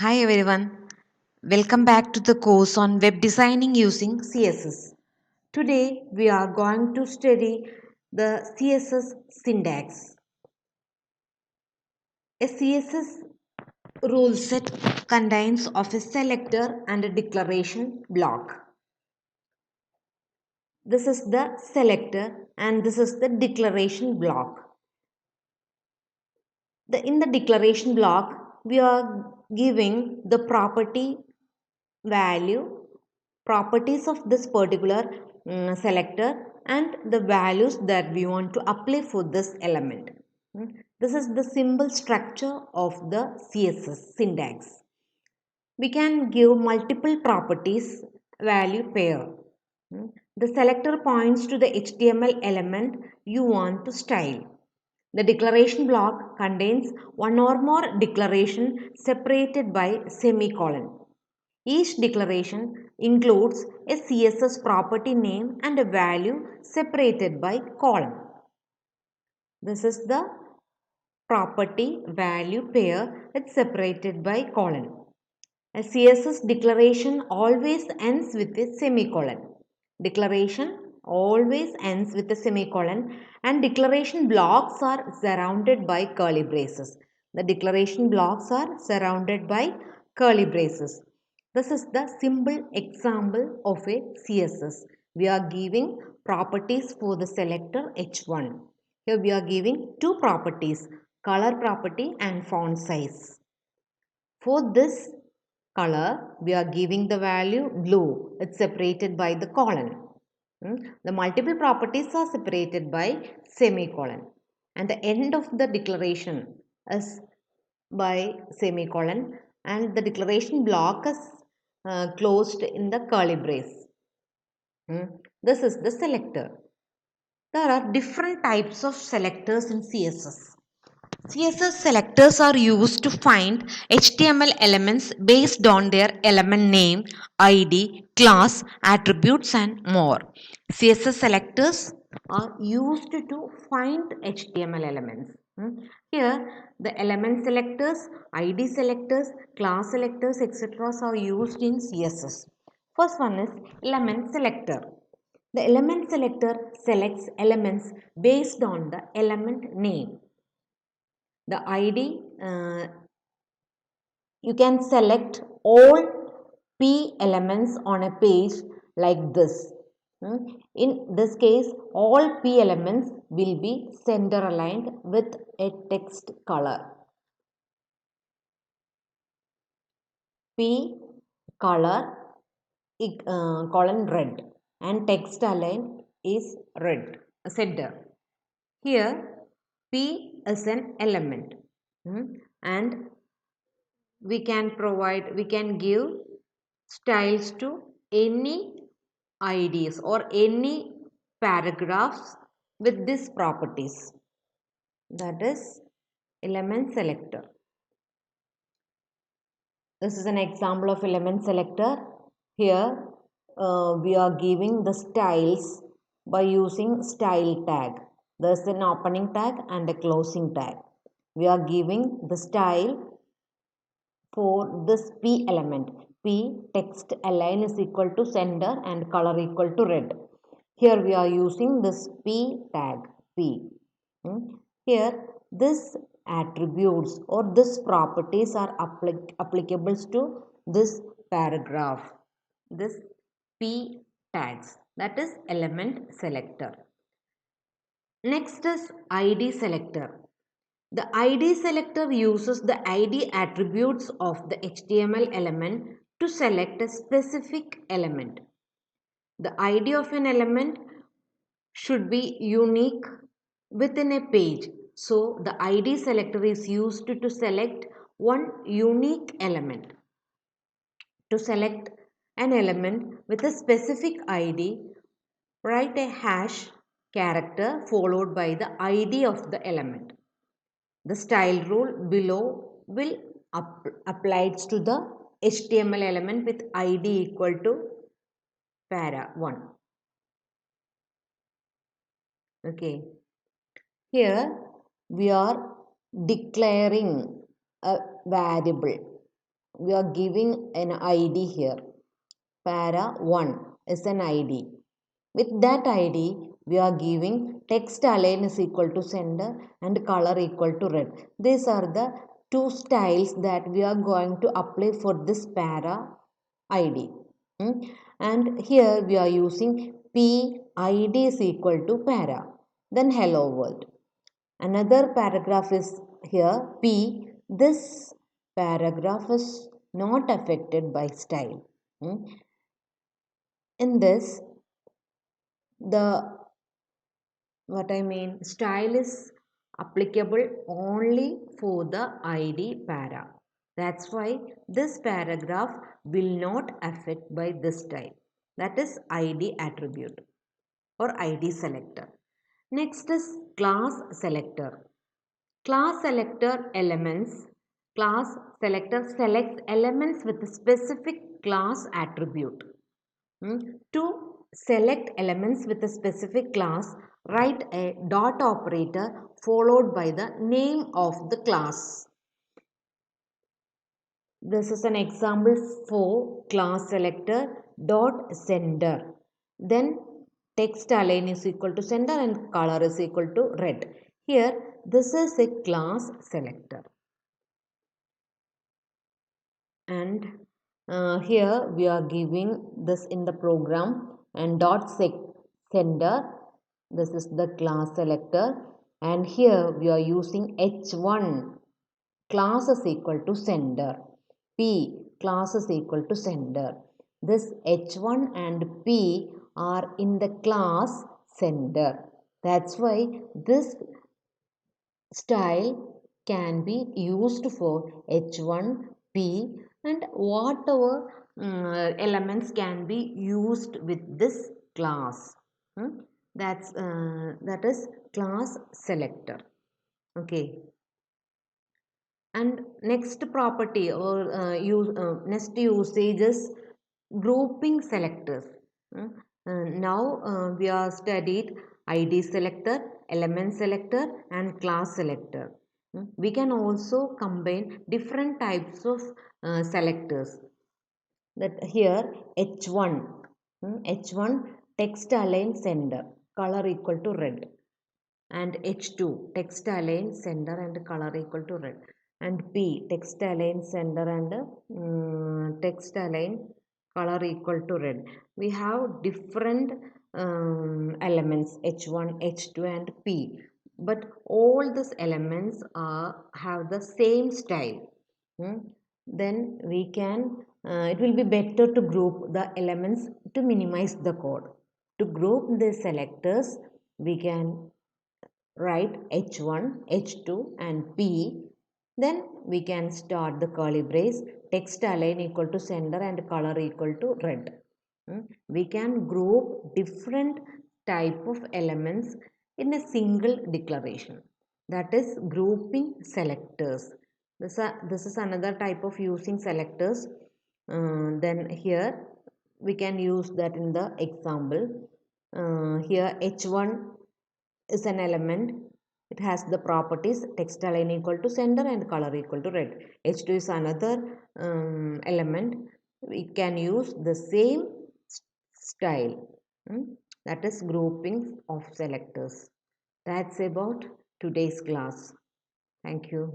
Hi everyone, welcome back to the course on web designing using CSS. Today we are going to study the CSS syntax. A CSS rule set contains of a selector and a declaration block. This is the selector and this is the declaration block. In the declaration block, we are giving the property value, properties of this particular selector and the values that we want to apply for this element. This is the symbol structure of the CSS syntax. We can give multiple properties value pair. The selector points to the HTML element you want to style. The declaration block contains one or more declaration separated by semicolon. Each declaration includes a CSS property name and a value separated by colon. This is the property value pair that's separated by colon. A CSS declaration always ends with a semicolon. Declaration always ends with a semicolon and declaration blocks are surrounded by curly braces. The declaration blocks are surrounded by curly braces. This is the simple example of a CSS. We are giving properties for the selector H1. Here we are giving two properties, color property and font size. For this color, we are giving the value blue. It's separated by the colon. The multiple properties are separated by semicolon. And the end of the declaration is by semicolon and the declaration block is closed in the curly brace. This is the selector. There are different types of selectors in CSS. CSS selectors are used to find HTML elements based on their element name, ID, class, attributes and more. CSS selectors are used to find HTML elements. Here the element selectors, ID selectors, class selectors etc. are used in CSS. First one is element selector. The element selector selects elements based on the element name. The ID, you can select all P elements on a page like this. In this case, all P elements will be center aligned with a text color. P color colon red and text aligned is red center. Here P is an element and we can give styles to any IDs or any paragraphs with these properties. That is element selector. This is an example of element selector. Here we are giving the styles by using style tag. There is an opening tag and a closing tag. We are giving the style for this P element. P text align is equal to center and color equal to red. Here we are using this P tag P. Here this attributes or this properties are applicable to this paragraph. This P tags, that is element selector. Next is ID selector. The ID selector uses the ID attributes of the HTML element to select a specific element. The ID of an element should be unique within a page. So, the ID selector is used to select one unique element. To select an element with a specific ID, write a hash character followed by the ID of the element. The style rule below will applies to the HTML element with ID equal to para 1. Okay. Here we are declaring a variable. we are giving an id here. Para 1 is an id. With that id, we are giving text align is equal to sender and color equal to red. These are the two styles that we are going to apply for this para id. And here we are using p id is equal to para, then hello world. Another paragraph is here p. This paragraph is not affected by style. In this, the style is applicable only for the id para. That's why this paragraph will not affect by this style, that is id attribute or id selector. Next is class selector. Class selector elements. Class selector selects elements with a specific class attribute. To select elements with a specific class, write a dot operator followed by the name of the class. This is an example for class selector dot sender. Then text align is equal to sender and color is equal to red. Here this is a class selector. And here we are giving this in the program, and dot sender, this is the class selector, and here we are using h1 class is equal to sender, p class is equal to sender. This h1 and p are in the class sender. That's why this style can be used for h1 p and whatever elements can be used with this class. That is class selector. Okay, and next property or next usage is grouping selectors. Now we are studied id selector, element selector and class selector. We can also combine different types of selectors. That here h1, h1 text align sender, color equal to red, and h2 text align sender and color equal to red, and p text align sender and text align color equal to red. We have different elements h1, h2 and p, but all these elements have the same style. Then we can it will be better to group the elements to minimize the code. To group the selectors, we can write h1, h2 and p. Then we can start the curly brace, text align equal to sender and color equal to red. We can group different type of elements in a single declaration, that is grouping selectors. This is another type of using selectors. Then here we can use that in the example. Here h1 is an element. It has the properties text align equal to sender and color equal to red. h2 is another element. We can use the same style, that is grouping of selectors. That's about today's class. Thank you.